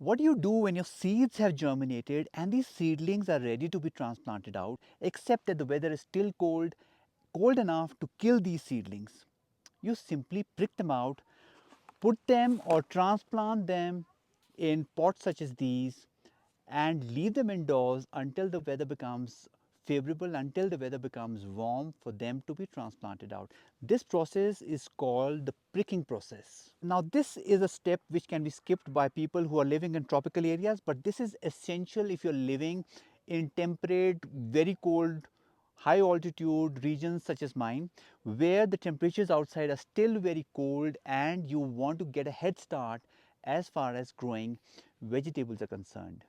What do you do when your seeds have germinated and these seedlings are ready to be transplanted out, except that the weather is still cold, cold enough to kill these seedlings? You simply prick them out, put them or transplant them in pots such as these and leave them indoors until the weather becomes favorable, until the weather becomes warm for them to be transplanted out. This process is called the pricking process. Now this is a step which can be skipped by people who are living in tropical areas, but this is essential if you're living in temperate, very cold, high altitude regions such as mine, where the temperatures outside are still very cold and you want to get a head start as far as growing vegetables are concerned.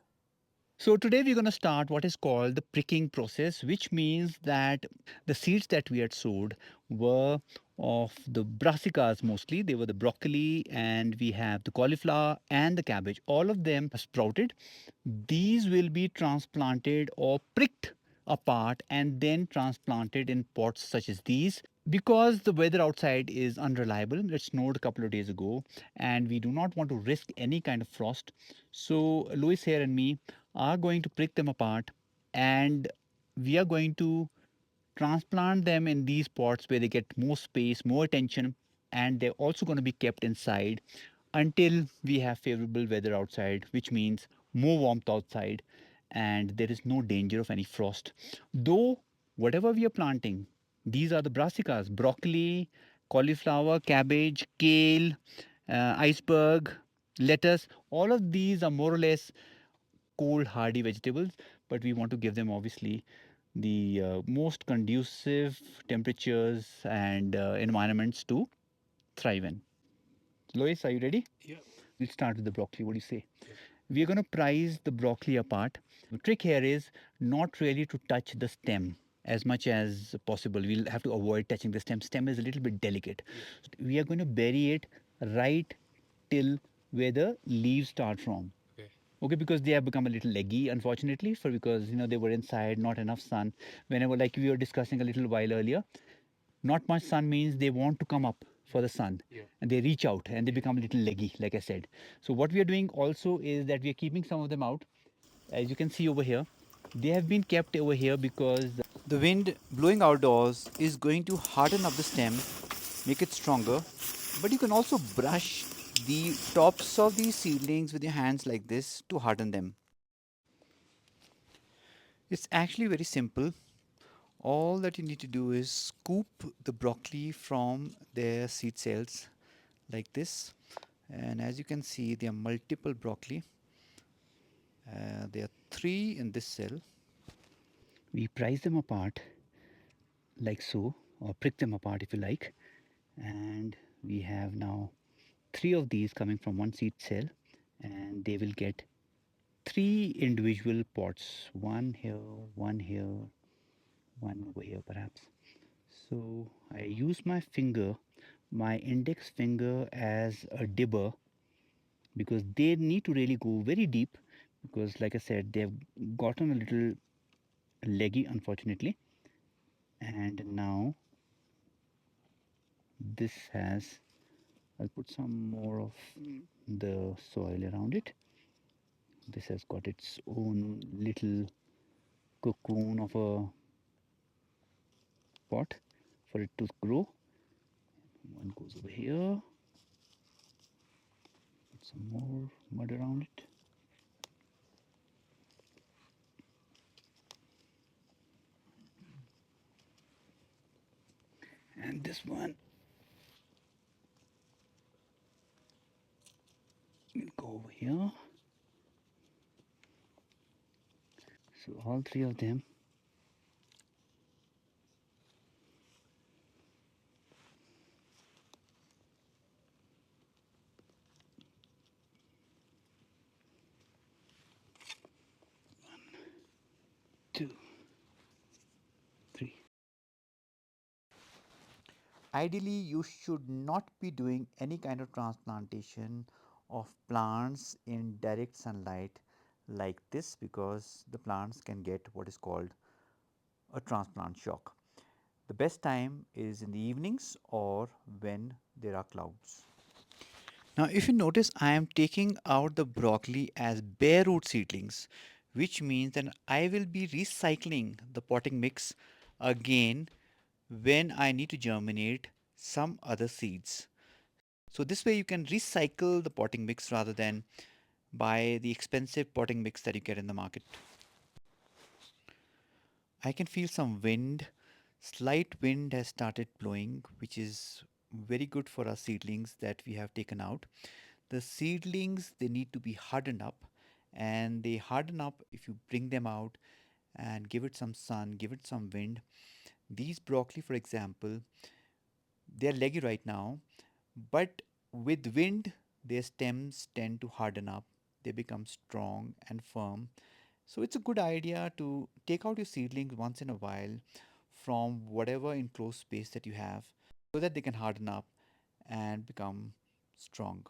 So today we're going to start what is called the pricking process, which means that the seeds that we had sowed were of the brassicas mostly. They were the broccoli, and we have the cauliflower and the cabbage. All of them are sprouted. These will be transplanted or pricked apart and then transplanted in pots such as these. Because the weather outside is unreliable, it snowed a couple of days ago, and we do not want to risk any kind of frost. So, Louis here and me are going to prick them apart, and we are going to transplant them in these pots where they get more space, more attention, and they're also going to be kept inside until we have favorable weather outside, which means more warmth outside and there is no danger of any frost. Though, whatever we are planting, these are the brassicas: broccoli, cauliflower, cabbage, kale, iceberg, lettuce. All of these are more or less cold hardy vegetables, but we want to give them obviously the most conducive temperatures and environments to thrive in. Lois, are you ready? Yeah. We'll start with the broccoli. What do you say? We are going to price the broccoli apart. The trick here is not really to touch the stem as much as possible. We'll have to avoid touching the stem. Stem is a little bit delicate. Yeah. We are going to bury it right till where the leaves start from. Okay. Okay, because they have become a little leggy, unfortunately, for because they were inside, not enough sun. Whenever, like we were discussing a little while earlier, not much sun means they want to come up for the sun, Yeah. and they reach out and they Yeah. become a little leggy, like I said. So what we are doing also is that we are keeping some of them out. As you can see over here, they have been kept over here because the wind blowing outdoors is going to harden up the stem, make it stronger. But you can also brush the tops of these seedlings with your hands like this to harden them. It's actually very simple. All that you need to do is scoop the broccoli from their seed cells like this. And as you can see, there are multiple broccoli. There are three in this cell. We price them apart like so, or prick them apart if you like. And we have now three of these coming from one seed cell, and they will get three individual pots, one here, one over here perhaps. So I use my finger, my index finger, as a dibber because they need to really go very deep because, like I said, they've gotten a little leggy, unfortunately. And now this has, I'll put some more of the soil around it. This has got its own little cocoon of a pot for it to grow. One goes over here, put some more mud around it. And this one will go over here. So all three of them. Two, three. Ideally, you should not be doing any kind of transplantation of plants in direct sunlight like this because the plants can get what is called a transplant shock. The best time is in the evenings or when there are clouds. Now, if you notice, I am taking out the broccoli as bare root seedlings, which means that I will be recycling the potting mix again when I need to germinate some other seeds. So this way you can recycle the potting mix rather than buy the expensive potting mix that you get in the market. I can feel some wind. Slight wind has started blowing, which is very good for our seedlings that we have taken out. The seedlings, they need to be hardened up, and they harden up if you bring them out and give it some sun, give it some wind. These broccoli, for example, they are leggy right now, but with wind, their stems tend to harden up. They become strong and firm. So it's a good idea to take out your seedlings once in a while from whatever enclosed space that you have so that they can harden up and become strong.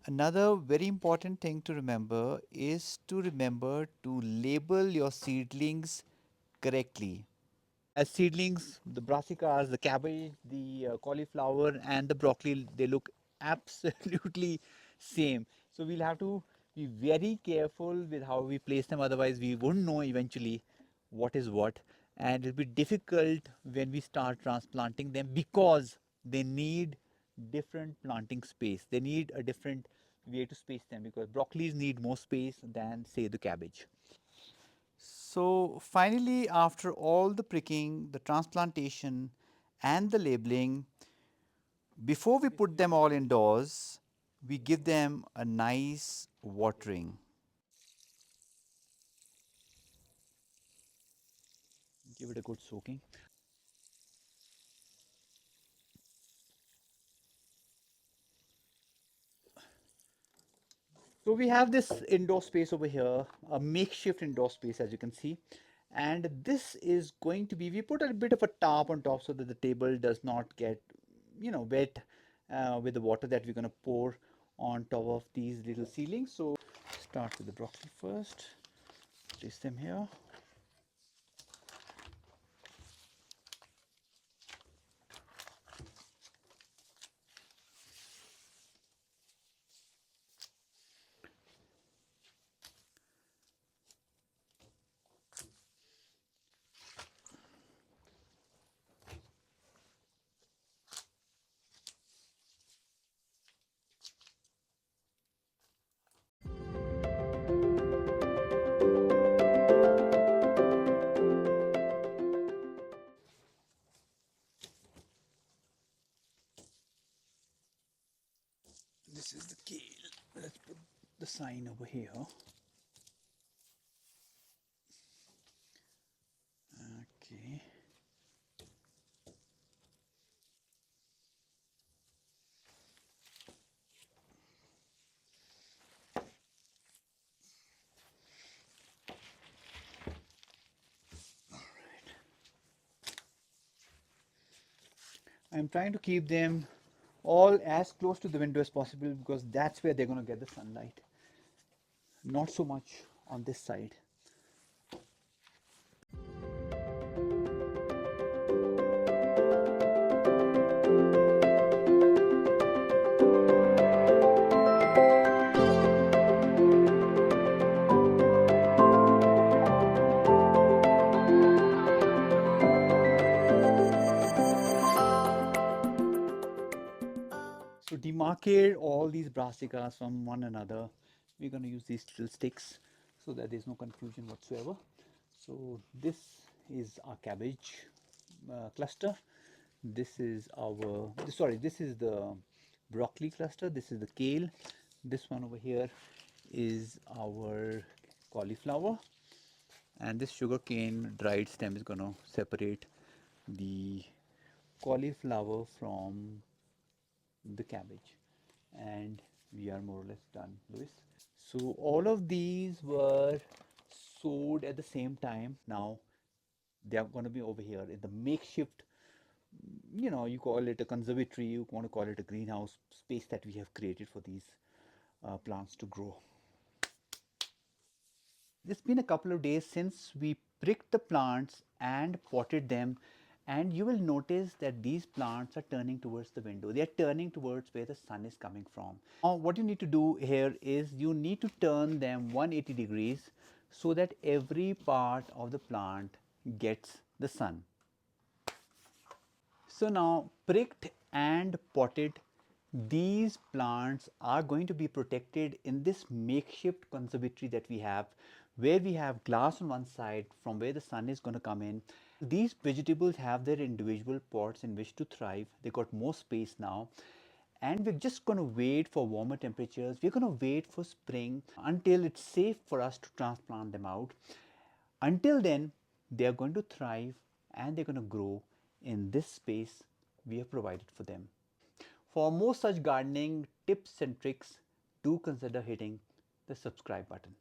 Another very important thing to remember is to remember to label your seedlings correctly. As seedlings, the brassicas, the cabbage, the cauliflower, and the broccoli, they look absolutely same. So we'll have to be very careful with how we place them, otherwise we won't know eventually what is what. And it'll be difficult when we start transplanting them because they need different planting space. They need a different way to space them because broccolis need more space than, say, the cabbage. So finally, after all the pricking, the transplantation, and the labeling, before we put them all indoors, we give them a nice watering. Give it a good soaking. So we have this indoor space over here, a makeshift indoor space as you can see. And this is going to be, we put a bit of a tarp on top so that the table does not get, wet with the water that we're going to pour on top of these little ceilings. So start with the broccoli first, place them here. This is the kale. Let's put the sign over here. Okay. I'm trying to keep them all as close to the window as possible because that's where they're going to get the sunlight. Not so much on this side. So demarcate all these brassicas from one another. We're going to use these little sticks so that there's no confusion whatsoever. So this is our cabbage cluster. This is our, sorry, this is the broccoli cluster. This is the kale. This one over here is our cauliflower. And this sugarcane dried stem is going to separate the cauliflower from the cabbage, and we are more or less done, Louis. So all of these were sowed at the same time. Now They are going to be over here in the makeshift, you call it a conservatory, you want to call it a greenhouse space that we have created for these plants to grow. It's been a couple of days since we pricked the plants and potted them, and you will notice that these plants are turning towards the window. They are turning towards where the sun is coming from. Now, what you need to do here is you need to turn them 180 degrees so that every part of the plant gets the sun. So now, pricked and potted, these plants are going to be protected in this makeshift conservatory that we have, where we have glass on one side from where the sun is going to come in. These vegetables have their individual pots in which to thrive. They got more space now. And we're just going to wait for warmer temperatures. We're going to wait for spring until it's safe for us to transplant them out. Until then, they are going to thrive and they're going to grow in this space we have provided for them. For more such gardening tips and tricks, do consider hitting the subscribe button.